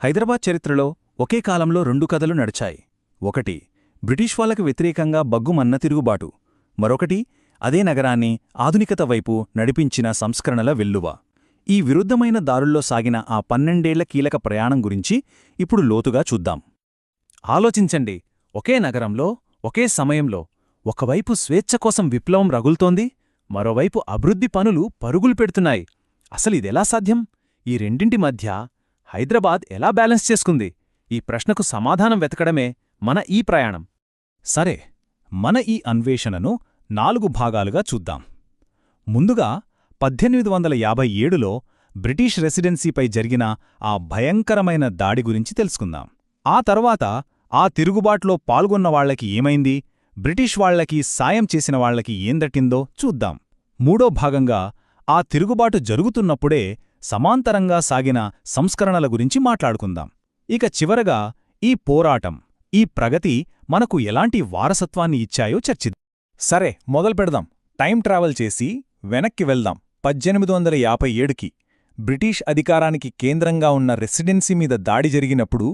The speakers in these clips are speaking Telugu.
హైదరాబాద్ చరిత్రలో ఒకే కాలంలో రెండు కథలు నడిచాయి. ఒకటి బ్రిటిష్ వాళ్లకు వ్యతిరేకంగా బగ్గుమన్న తిరుగుబాటు, మరొకటి అదే నగరాన్ని ఆధునికత వైపు నడిపించిన సంస్కరణల వెల్లువ. ఈ విరుద్ధమైన దారుల్లో సాగిన ఆ 12 ఏళ్ల కీలక ప్రయాణం గురించి ఇప్పుడు లోతుగా చూద్దాం. ఆలోచించండి, ఒకే నగరంలో ఒకే సమయంలో ఒకవైపు స్వేచ్ఛ కోసం విప్లవం రగులుతోంది, మరోవైపు అభివృద్ధి పనులు పరుగులు పెడుతున్నాయి. అసలిదెలా సాధ్యం? ఈ రెండింటి మధ్య హైదరాబాద్ ఎలా బ్యాలెన్స్ చేసుకుంది? ఈ ప్రశ్నకు సమాధానం వెతకడమే మన ఈ ప్రయాణం. సరే, మన ఈ అన్వేషణను 4 భాగాలుగా చూద్దాం. ముందుగా 1857లో బ్రిటిష్ రెసిడెన్సీపై జరిగిన ఆ భయంకరమైన దాడి గురించి తెలుసుకుందాం. ఆ తర్వాత ఆ తిరుగుబాటులో పాల్గొన్నవాళ్లకి ఏమైంది, బ్రిటిష్ వాళ్లకి సాయం చేసిన వాళ్లకి ఏం దట్టిందో చూద్దాం. మూడో భాగంగా ఆ తిరుగుబాటు జరుగుతున్నప్పుడే సమాంతరంగా సాగిన సంస్కరణల గురించి మాట్లాడుకుందాం. ఇక చివరగా ఈ పోరాటం, ఈ ప్రగతి మనకు ఎలాంటి వారసత్వాన్ని ఇచ్చాయో చర్చిద్దాం. సరే, మొదలుపెడదాం. టైం ట్రావెల్ చేసి వెనక్కి వెళ్దాం. 1857కి బ్రిటిష్ అధికారానికి కేంద్రంగా ఉన్న రెసిడెన్సీ మీద దాడి జరిగినప్పుడు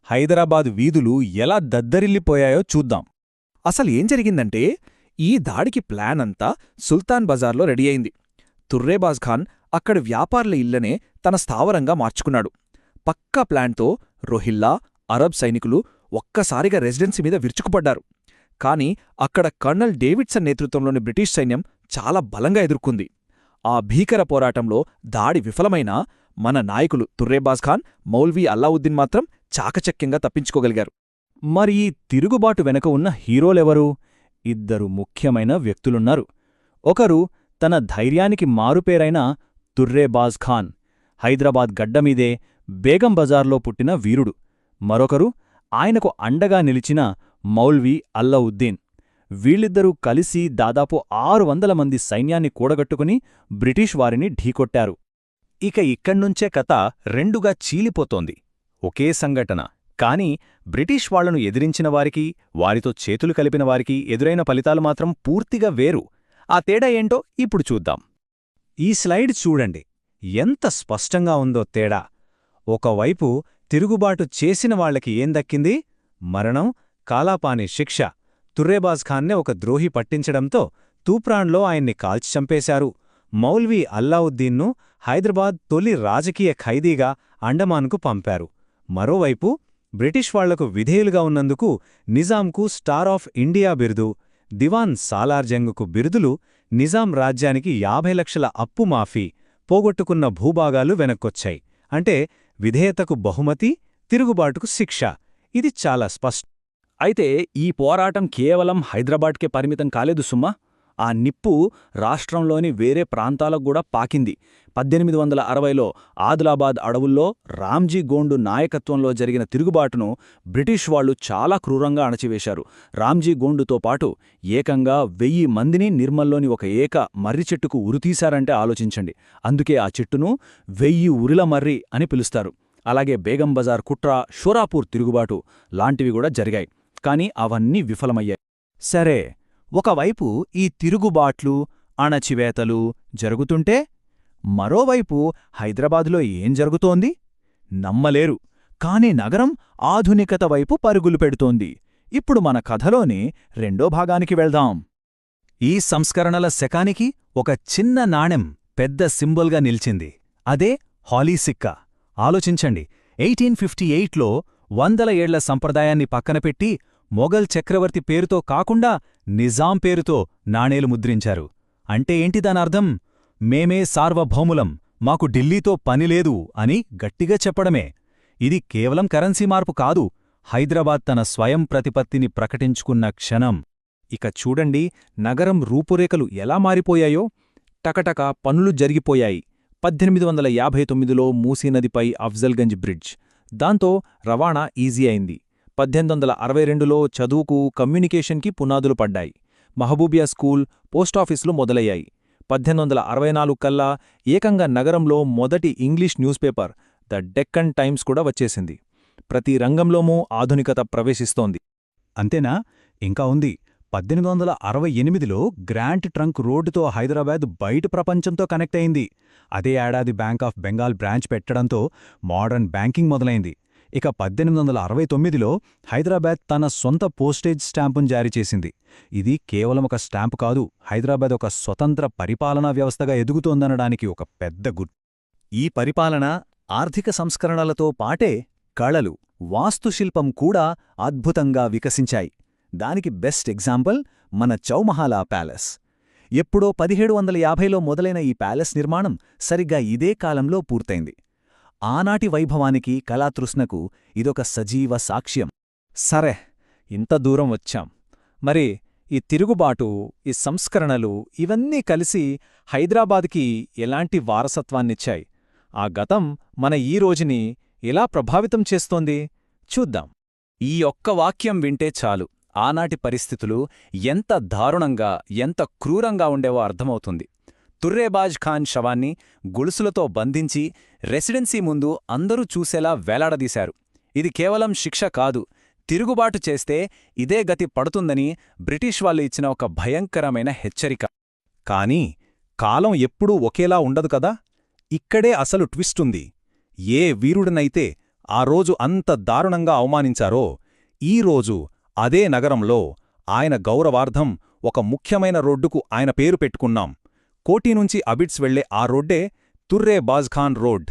హైదరాబాద్ వీధులు ఎలా దద్దరిల్లిపోయాయో చూద్దాం. అసలు ఏం జరిగిందంటే, ఈ దాడికి ప్లాన్ అంతా సుల్తాన్ బజార్లో రెడీ అయింది. తుర్రేబాజ్ ఖాన్ అక్కడి వ్యాపారుల ఇళ్లనే తన స్థావరంగా మార్చుకున్నాడు. పక్కా ప్లాన్తో రోహిల్లా, అరబ్ సైనికులు ఒక్కసారిగా రెసిడెన్సీ మీద విరుచుకుపడ్డారు. కాని అక్కడ కర్నల్ డేవిడ్సన్ నేతృత్వంలోని బ్రిటిష్ సైన్యం చాలా బలంగా ఎదుర్కొంది. ఆ భీకర పోరాటంలో దాడి విఫలమైనా మన నాయకులు తుర్రేబాజ్ ఖాన్, మౌల్వీ అల్లావుద్దీన్ మాత్రం చాకచక్యంగా తప్పించుకోగలిగారు. మరి ఈ తిరుగుబాటు వెనక ఉన్న హీరోలెవరు? 2 ముఖ్యమైన వ్యక్తులున్నారు. ఒకరు తన ధైర్యానికి మారుపేరైన తుర్రేబాజ్ ఖాన్, హైదరాబాద్ గడ్డమీదే బేగం బజార్లో పుట్టిన వీరుడు. మరొకరు ఆయనకు అండగా నిలిచిన మౌల్వీ అల్లావుద్దీన్. వీళ్ళిద్దరూ కలిసి దాదాపు 600 మంది సైన్యాన్ని కూడగట్టుకుని బ్రిటిష్ వారిని ఢీకొట్టారు. ఇక ఇక్కడ్నుంచే కథ రెండుగా చీలిపోతోంది. ఒకే సంఘటన, కాని బ్రిటిష్ వాళ్లను ఎదిరించిన వారికి, వారితో చేతులు కలిపిన వారికి ఎదురైన ఫలితాలు మాత్రం పూర్తిగా వేరు. ఆ తేడా ఏంటో ఇప్పుడు చూద్దాం. ఈ స్లైడ్ చూడండి, ఎంత స్పష్టంగా ఉందో తేడా. ఒకవైపు తిరుగుబాటు చేసిన వాళ్లకి ఏం దక్కింది? మరణం, కాలాపాని శిక్ష. తుర్రేబాజ్ ఖాన్నే ఒక ద్రోహి పట్టించడంతో తూప్రాన్లో ఆయన్ని కాల్చి చంపేశారు. మౌల్వీ అల్లావుద్దీన్ను హైదరాబాద్ తొలి రాజకీయ ఖైదీగా అండమాన్కు పంపారు. మరోవైపు బ్రిటిష్ వాళ్లకు విధేయులుగా ఉన్నందుకు నిజాంకు స్టార్ ఆఫ్ ఇండియా బిరుదు, దివాన్ సాలార్ జంగ్కు బిరుదులు, నిజాం రాజ్యానికి 50 లక్షల అప్పు మాఫీ, పోగొట్టుకున్న భూభాగాలు వెనక్కొచ్చాయి. అంటే విధేయతకు బహుమతి, తిరుగుబాటుకు శిక్ష. ఇది చాలా స్పష్టం. అయితే ఈ పోరాటం కేవలం హైదరాబాద్కే పరిమితం కాలేదు సుమ్మా. ఆ నిప్పు రాష్ట్రంలోని వేరే ప్రాంతాలకు కూడా పాకింది. 1860లో ఆదిలాబాద్ అడవుల్లో రామ్జీ గోండు నాయకత్వంలో జరిగిన తిరుగుబాటును బ్రిటిష్ వాళ్లు చాలా క్రూరంగా అణచివేశారు. రామ్జీ గోండుతో పాటు ఏకంగా 1000 మందిని నిర్మల్లోని ఒక ఏక మర్రి చెట్టుకు ఉరితీశారంటే ఆలోచించండి. అందుకే ఆ చెట్టును 1000 ఉరిల మర్రి అని పిలుస్తారు. అలాగే బేగం బజార్ కుట్ర, షోరాపూర్ తిరుగుబాటు లాంటివి కూడా జరిగాయి. కాని అవన్నీ విఫలమయ్యాయి. సరే, ఒకవైపు ఈ తిరుగుబాట్లు, అణచివేతలు జరుగుతుంటే మరోవైపు హైదరాబాదులో ఏం జరుగుతోంది? నమ్మలేరు, కాని నగరం ఆధునికత వైపు పరుగులు పెడుతోంది. ఇప్పుడు మన కథలోని రెండో భాగానికి వెళ్దాం. ఈ సంస్కరణల శకానికి ఒక చిన్న నాణెం పెద్ద సింబల్గా నిలిచింది. అదే హాలీ సిక్కా. ఆలోచించండి, 1858లో 100 ఏళ్ల సంప్రదాయాన్ని పక్కనపెట్టి మొఘల్ చక్రవర్తి పేరుతో కాకుండా నిజాం పేరుతో నాణేలు ముద్రించారు. అంటే ఏంటి దానర్థం? మేమే సార్వభౌములం, మాకు ఢిల్లీతో పనిలేదు అని గట్టిగా చెప్పడమే. ఇది కేవలం కరెన్సీ మార్పు కాదు, హైదరాబాద్ తన స్వయం ప్రతిపత్తిని ప్రకటించుకున్న క్షణం. ఇక చూడండి, నగరం రూపురేఖలు ఎలా మారిపోయాయో. టకటక పనులు జరిగిపోయాయి. 1859లో మూసీనదిపై అఫ్జల్గంజ్ బ్రిడ్జ్, దాంతో రవాణా ఈజీ అయింది. 1862లో చదువుకు, కమ్యూనికేషన్కి పునాదులు పడ్డాయి. మహబూబియా స్కూల్, పోస్టాఫీసులు మొదలయ్యాయి. 1864 కల్లా ఏకంగా నగరంలో మొదటి English news paper the Deccan times కూడా వచ్చేసింది. ప్రతి రంగంలోనూ ఆధునికత ప్రవేశిస్తోంది. అంతేనా? ఇంకా ఉంది. 1868లో గ్రాంట్ ట్రంక్ రోడ్డుతో హైదరాబాద్ బయట ప్రపంచంతో కనెక్ట్ అయింది. అదే ఏడాది బ్యాంక్ ఆఫ్ బెంగాల్ బ్రాంచ్ పెట్టడంతో మోడర్న్ బ్యాంకింగ్ మొదలైంది. ఇక 1869లో హైదరాబాద్ తన సొంత పోస్టేజ్ స్టాంపును జారీ చేసింది. ఇది కేవలం ఒక స్టాంపు కాదు, హైదరాబాద్ ఒక స్వతంత్ర పరిపాలనా వ్యవస్థగా ఎదుగుతోందనడానికి ఒక పెద్ద గుర్తు. ఈ పరిపాలన, ఆర్థిక సంస్కరణలతో పాటే కళలు, వాస్తుశిల్పం కూడా అద్భుతంగా వికసించాయి. దానికి బెస్ట్ ఎగ్జాంపుల్ మన చౌమహాలా ప్యాలెస్. ఎప్పుడో 1750లో మొదలైన ఈ ప్యాలెస్ నిర్మాణం సరిగ్గా ఇదే కాలంలో పూర్తయింది. ఆనాటి వైభవానికి, కళాతృష్ణకు ఇదొక సజీవ సాక్ష్యం. సరే, ఇంత దూరం వచ్చాం. మరి ఈ తిరుగుబాటు, ఈ సంస్కరణలు ఇవన్నీ కలిసి హైదరాబాద్కి ఎలాంటి వారసత్వాన్నిచ్చాయి? ఆ గతం మన ఈ రోజుని ఎలా ప్రభావితం చేస్తోంది చూద్దాం. ఈ ఒక్క వాక్యం వింటే చాలు, ఆనాటి పరిస్థితులు ఎంత దారుణంగా, ఎంత క్రూరంగా ఉండేవో అర్థమవుతుంది. తుర్రేబాజ్ ఖాన్ శవాన్ని గొలుసులతో బంధించి రెసిడెన్సీ ముందు అందరూ చూసేలా వేలాడదీశారు. ఇది కేవలం శిక్ష కాదు, తిరుగుబాటు చేస్తే ఇదే గతి పడుతుందని బ్రిటిష్ వాళ్ళు ఇచ్చిన ఒక భయంకరమైన హెచ్చరిక. కానీ కాలం ఎప్పుడూ ఒకేలా ఉండదు కదా. ఇక్కడే అసలు ట్విస్టుంది. ఏ వీరుడినైతే ఆ రోజు అంత దారుణంగా అవమానించారో, ఈరోజు అదే నగరంలో ఆయన గౌరవార్థం ఒక ముఖ్యమైన రోడ్డుకు ఆయన పేరు పెట్టుకున్నాం. కోటి నుంచి అబిడ్స్ వెళ్లే ఆ రోడ్డే తుర్రే బాజ్ఖాన్ రోడ్.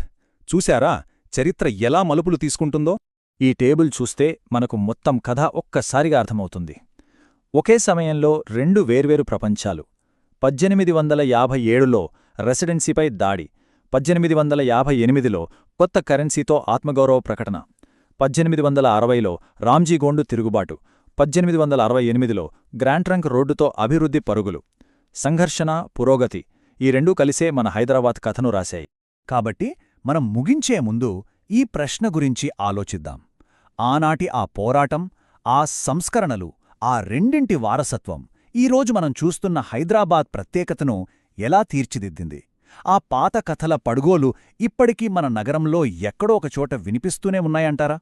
చూశారా చరిత్ర ఎలా మలుపులు తీసుకుంటుందో? ఈ టేబుల్ చూస్తే మనకు మొత్తం కథ ఒక్కసారిగా అర్థమవుతుంది. ఒకే సమయంలో రెండు వేర్వేరు ప్రపంచాలు. 1857లో రెసిడెన్సీపై దాడి, 1858లో కొత్త కరెన్సీతో ఆత్మగౌరవ ప్రకటన, 1860లో రామ్జీగోండు తిరుగుబాటు, 1868లో గ్రాండ్ ట్రంక్ రోడ్డుతో అభివృద్ధి పరుగులు. సంఘర్షణ, పురోగతి ఈ రెండూ కలిసే మన హైదరాబాద్ కథను రాశాయి. కాబట్టి మనం ముగించే ముందు ఈ ప్రశ్న గురించి ఆలోచిద్దాం. ఆనాటి ఆ పోరాటం, ఆ సంస్కరణలు, ఆ రెండింటి వారసత్వం ఈరోజు మనం చూస్తున్న హైదరాబాద్ ప్రత్యేకతను ఎలా తీర్చిదిద్దింది? ఆ పాత కథల పడుగోలు ఇప్పటికీ మన నగరంలో ఎక్కడో ఒకచోట వినిపిస్తూనే ఉన్నాయంటారా?